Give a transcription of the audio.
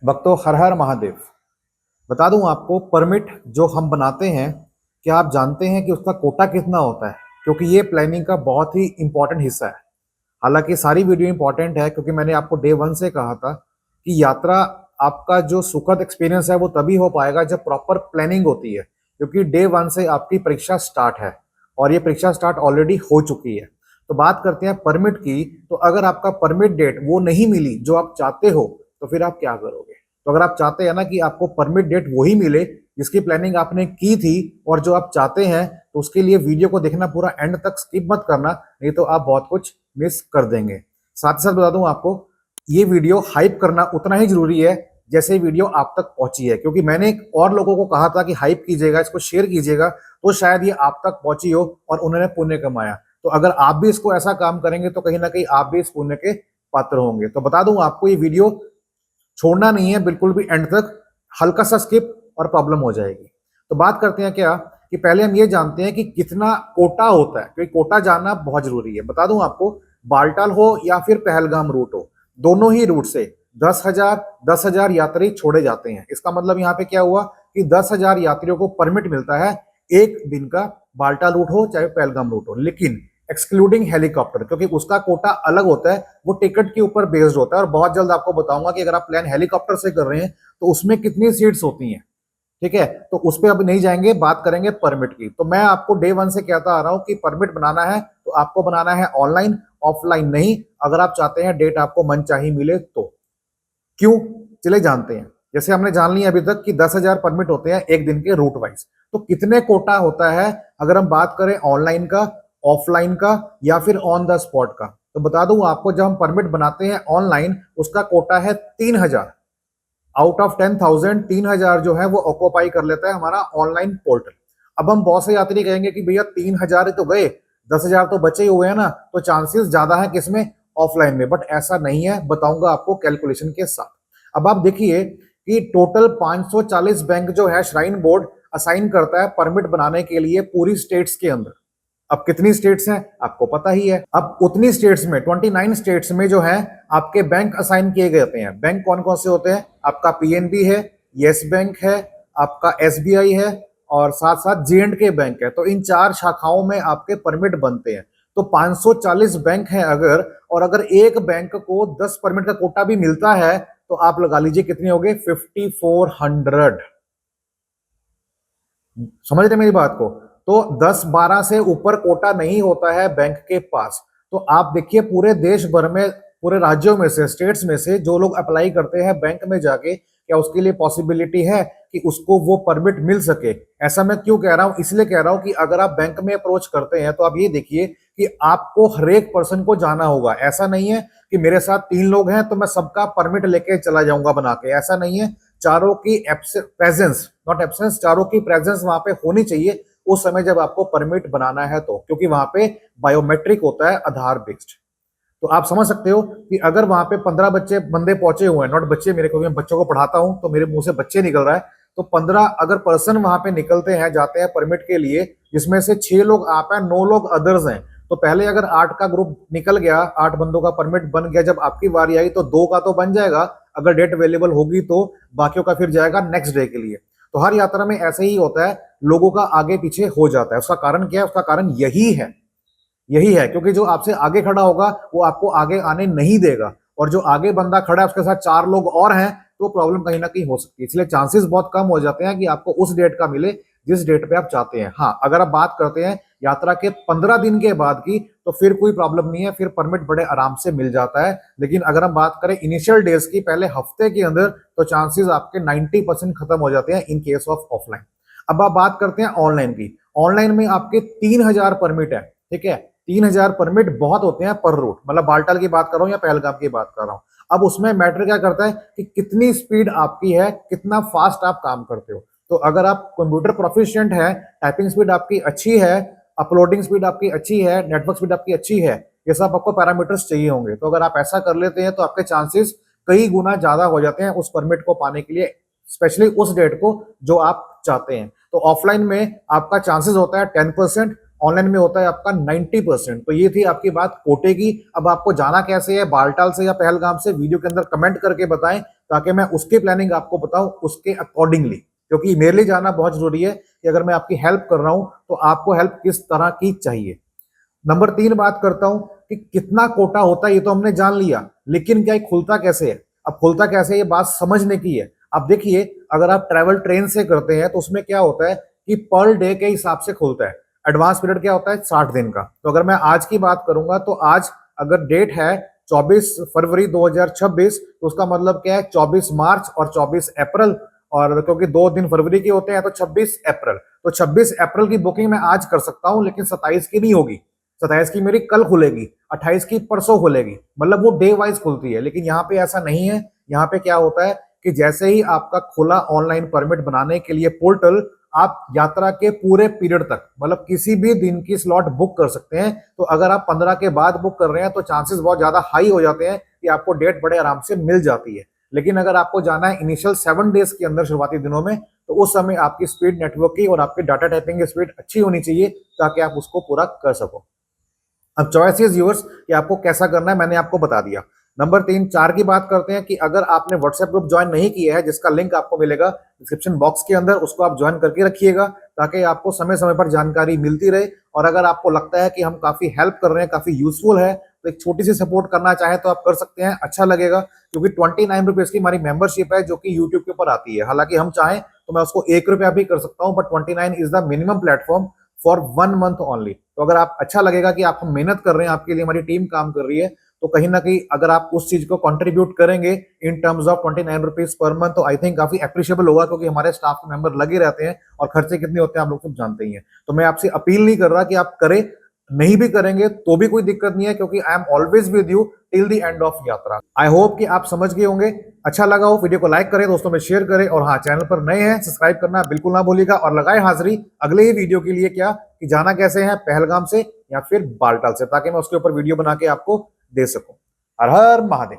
भक्तों, हर हर महादेव। बता दूं आपको, परमिट जो हम बनाते हैं, क्या आप जानते हैं कि उसका कोटा कितना होता है? क्योंकि ये प्लानिंग का बहुत ही इंपॉर्टेंट हिस्सा है। हालांकि सारी वीडियो इंपॉर्टेंट है, क्योंकि मैंने आपको डे वन से कहा था कि यात्रा, आपका जो सुखद एक्सपीरियंस है वो तभी हो पाएगा जब प्रॉपर प्लानिंग होती है। क्योंकि डे वन से आपकी परीक्षा स्टार्ट है और ये परीक्षा स्टार्ट ऑलरेडी हो चुकी है। तो बात करते हैं परमिट की। तो अगर आपका परमिट डेट वो नहीं मिली जो आप चाहते हो, तो फिर आप क्या करोगे? तो अगर आप चाहते हैं ना कि आपको परमिट डेट वही मिले जिसकी प्लानिंग आपने की थी और जो आप चाहते हैं, तो उसके लिए वीडियो को देखना पूरा एंड तक, स्किप मत करना, नहीं तो आप बहुत कुछ मिस कर देंगे। साथ ही साथ बता दूं आपको, ये वीडियो हाइप करना उतना ही जरूरी है जैसे वीडियो आप तक पहुंची है। क्योंकि मैंने और लोगों को कहा था कि हाइप कीजिएगा, इसको शेयर कीजिएगा, तो शायद ये आप तक पहुंची हो और उन्होंने पुण्य कमाया। तो अगर आप भी इसको ऐसा काम करेंगे तो कहीं ना कहीं आप भी इस पुण्य के पात्र होंगे। तो बता दूं आपको, ये वीडियो छोड़ना नहीं है बिल्कुल भी एंड तक, हल्का सा स्किप और प्रॉब्लम हो जाएगी। तो बात करते हैं क्या कि पहले हम ये जानते हैं कि कितना कोटा होता है, क्योंकि कोटा जानना बहुत जरूरी है। बता दूं आपको, बालटाल हो या फिर पहलगाम रूट हो, दोनों ही रूट से 10,000 यात्री छोड़े जाते हैं। इसका मतलब यहाँ पे क्या हुआ कि 10,000 यात्रियों को परमिट मिलता है एक दिन का, बाल्टाल रूट हो चाहे पहलगाम रूट हो। लेकिन एक्सक्लूडिंग हेलीकॉप्टर, क्योंकि उसका कोटा अलग होता है, वो टिकट के ऊपर बेस्ड होता है। और बहुत जल्द आपको बताऊंगा कि अगर आप प्लान हेलीकॉप्टर से कर रहे हैं तो उसमें कितनी सीट्स होती हैं। ठीक है, तो उस पर अब नहीं जाएंगे, बात करेंगे परमिट की। तो मैं आपको डे वन से कहता आ रहा हूं कि परमिट बनाना है तो आपको बनाना है ऑनलाइन, ऑफलाइन नहीं। अगर आप चाहते हैं डेट आपको मनचाही मिले तो। क्यों? चले जानते हैं। जैसे हमने जान लिया अभी तक कि 10,000 परमिट होते हैं एक दिन के रूट वाइज। तो कितने कोटा होता है अगर हम बात करें ऑनलाइन का, ऑफलाइन का या फिर ऑन द स्पॉट का? तो बता दूं आपको, जब हम परमिट बनाते हैं ऑनलाइन, उसका कोटा है 3,000। आउट ऑफ 10,000 3,000 जो है वो ऑक्यूपाई कर लेता है हमारा ऑनलाइन पोर्टल। अब हम बहुत से यात्री कहेंगे कि भैया 3,000 तो गए, 10,000 तो बचे हुए हैं ना, तो चांसेस ज्यादा है किसमें? ऑफलाइन में। बट ऐसा नहीं है, बताऊंगा आपको कैलकुलेशन के साथ। अब आप देखिए कि टोटल 540 बैंक जो है श्राइन बोर्ड असाइन करता है परमिट बनाने के लिए पूरी स्टेट्स के अंदर। अब कितनी स्टेट्स हैं आपको पता ही है। अब उतनी स्टेट्स में 29 स्टेट्स में जो है आपके बैंक असाइन किए गए होते हैं। बैंक कौन कौन से होते हैं? आपका पीएनबी है, यस बैंक है, आपका एसबीआई है और साथ साथ जे&के बैंक है। तो इन 4 शाखाओं में आपके परमिट बनते हैं। तो 540 बैंक है अगर, और अगर एक बैंक को 10 परमिट का कोटा भी मिलता है तो आप लगा लीजिए कितने हो गए? 5400। समझ रहे मेरी बात को? तो 10-12 से ऊपर कोटा नहीं होता है बैंक के पास। तो आप देखिए पूरे देश भर में, पूरे राज्यों में से, स्टेट्स में से जो लोग अप्लाई करते हैं बैंक में जाके, क्या उसके लिए पॉसिबिलिटी है कि उसको वो परमिट मिल सके? ऐसा मैं क्यों कह रहा हूं? इसलिए कह रहा हूं कि अगर आप बैंक में अप्रोच करते हैं तो आप ये देखिए कि आपको हर एक पर्सन को जाना होगा। ऐसा नहीं है कि मेरे साथ 3 लोग हैं तो मैं सबका परमिट लेके चला जाऊंगा बना के, ऐसा नहीं है। चारों की प्रेजेंस, नॉट एब्सेंस, चारों की प्रेजेंस वहां पे होनी चाहिए उस समय जब आपको परमिट बनाना है तो। क्योंकि वहां पे बायोमेट्रिक होता है, आधार बेस्ड। तो आप समझ सकते हो कि अगर वहां पे 15 बंदे पहुंचे हुए हैं, नॉट बच्चे, मेरे को, मैं बच्चों को पढ़ाता हूं तो मेरे मुंह से बच्चे निकल रहा है, तो 15 अगर पर्सन वहां पे निकलते हैं, जाते हैं परमिट के लिए, जिसमें से 6 लोग आप हैं, 9 लोग अदर्स हैं, तो पहले अगर 8 का ग्रुप निकल गया, 8 बंदों का परमिट बन गया, जब आपकी बारी आई तो 2 का तो बन जाएगा, अगर डेट अवेलेबल होगी तो। बाकियों का फिर जाएगा नेक्स्ट डे के लिए। तो हर यात्रा में ऐसे ही होता है, लोगों का आगे पीछे हो जाता है। उसका कारण क्या है? उसका कारण यही है क्योंकि जो आपसे आगे खड़ा होगा वो आपको आगे आने नहीं देगा, और जो आगे बंदा खड़ा है उसके साथ 4 लोग और हैं, तो प्रॉब्लम कहीं ना कहीं हो सकती है। इसलिए चांसेस बहुत कम हो जाते हैं कि आपको उस डेट का मिले जिस डेट पे आप चाहते हैं। हाँ, अगर आप बात करते हैं यात्रा के 15 दिन के बाद की, तो फिर कोई प्रॉब्लम नहीं है, फिर परमिट बड़े आराम से मिल जाता है। लेकिन अगर हम बात करें इनिशियल डेज की, पहले हफ्ते के अंदर, तो चांसेस आपके 90% खत्म हो जाते हैं इन केस ऑफ ऑफलाइन। अब आप बात करते हैं ऑनलाइन की। ऑनलाइन में आपके 3,000 परमिट है। ठीक है, 3,000 परमिट बहुत होते हैं पर रूट, मतलब बालटाल की बात कर रहा हूं या पहलगाम की बात कर रहा हूं। अब उसमें मैटर क्या करता है कि कितनी स्पीड आपकी है, कितना फास्ट आप काम करते हो। तो अगर आप कंप्यूटर प्रोफिशिएंट है, टाइपिंग स्पीड आपकी अच्छी है, अपलोडिंग स्पीड आपकी अच्छी है, नेटवर्क स्पीड आपकी अच्छी है, ये सब आपको पैरामीटर्स चाहिए होंगे। तो अगर आप ऐसा कर लेते हैं तो आपके चांसेस कई गुना ज्यादा हो जाते हैं उस परमिट को पाने के लिए, स्पेशली उस डेट को जो आप चाहते हैं। तो ऑफलाइन में आपका चांसेस होता है 10%, ऑनलाइन में होता है आपका 90%। तो ये थी आपकी बात कोटे की। अब आपको जाना कैसे है, बालटाल से या पहलगाम से? वीडियो के अंदर कमेंट करके बताएं, ताकि मैं उसकी प्लानिंग आपको बताऊं उसके अकॉर्डिंगली, क्योंकि मेरे लिए जानना बहुत जरूरी है कि अगर मैं आपकी हेल्प कर रहा हूं तो आपको हेल्प किस तरह की चाहिए। नंबर 3 बात करता हूं कि कितना कोटा होता है, ये तो हमने जान लिया, लेकिन क्या ये खुलता कैसे है? अब खुलता कैसे है ये बात समझने की है। अब देखिए, अगर आप ट्रैवल ट्रेन से करते हैं तो उसमें क्या होता है कि पर डे के हिसाब से खुलता है। एडवांस पीरियड क्या होता है? 60 दिन का। तो अगर मैं आज की बात करूंगा तो आज अगर डेट है 24 फरवरी 2026, तो उसका मतलब क्या है? 24 मार्च और 24 अप्रैल, और क्योंकि 2 दिन फरवरी के होते हैं तो 26 अप्रैल। तो 26 अप्रैल की बुकिंग मैं आज कर सकता हूं, लेकिन 27 की नहीं होगी। 27 की मेरी कल खुलेगी, 28 की परसों खुलेगी, मतलब वो डे वाइज खुलती है। लेकिन यहाँ पे ऐसा नहीं है। यहाँ पे क्या होता है कि जैसे ही आपका खुला ऑनलाइन परमिट बनाने के लिए पोर्टल, आप यात्रा के पूरे पीरियड तक, मतलब किसी भी दिन की स्लॉट बुक कर सकते हैं। तो अगर आप 15 के बाद बुक कर रहे हैं तो चांसेस बहुत ज्यादा हाई हो जाते हैं कि आपको डेट बड़े आराम से मिल जाती है। लेकिन अगर आपको जाना है इनिशियल 7 डेज के अंदर, शुरुआती दिनों में, तो उस समय आपकी स्पीड नेटवर्क की और आपकी डाटा टाइपिंग की स्पीड अच्छी होनी चाहिए ताकि आप उसको पूरा कर सको। अब चॉइस इज यूर्स कि आपको कैसा करना है, मैंने आपको बता दिया। नंबर 4 की बात करते हैं कि अगर आपने व्हाट्सएप ग्रुप ज्वाइन नहीं किया है, जिसका लिंक आपको मिलेगा डिस्क्रिप्शन बॉक्स के अंदर, उसको आप ज्वाइन करके रखिएगा ताकि आपको समय समय पर जानकारी मिलती रहे। और अगर आपको लगता है कि हम काफी हेल्प कर रहे हैं, काफी यूजफुल है, तो एक छोटी सी सपोर्ट करना चाहे तो आप कर सकते हैं, अच्छा लगेगा। क्योंकि 29 रुपीज की हमारी मेंबरशिप है जो कि यूट्यूब के ऊपर आती है। हालांकि हम चाहें तो मैं उसको 1 रुपया भी कर सकता हूं, but 29 is the minimum platform for 1 month only. तो अगर आप अच्छा लगेगा कि आप हम मेहनत कर रहे हैं, आपके लिए हमारी टीम काम कर रही है, तो कहीं ना कहीं अगर आप उस चीज को कंट्रीब्यूट करेंगे in terms of 29 rupees per month, तो आई थिंक काफी अप्रिशिएबल होगा। क्योंकि हमारे स्टाफ के मेंबर लगे रहते हैं और खर्चे कितने होते हैं आप लोग सब जानते ही हैं। तो मैं आपसे अपील नहीं कर रहा कि आप करें, नहीं भी करेंगे तो भी कोई दिक्कत नहीं है, क्योंकि I am always with you till the end of yatra. I hope कि आप समझ गए होंगे। अच्छा लगा हो वीडियो को लाइक करें, दोस्तों में शेयर करें, और हाँ, चैनल पर नए हैं सब्सक्राइब करना बिल्कुल ना भूलिएगा। और लगाए हाजिरी अगले ही वीडियो के लिए, क्या कि जाना कैसे है, पहलगाम से या फिर बालटाल से, ताकि मैं उसके ऊपर वीडियो बना के आपको दे सकूं। हर हर महादेव।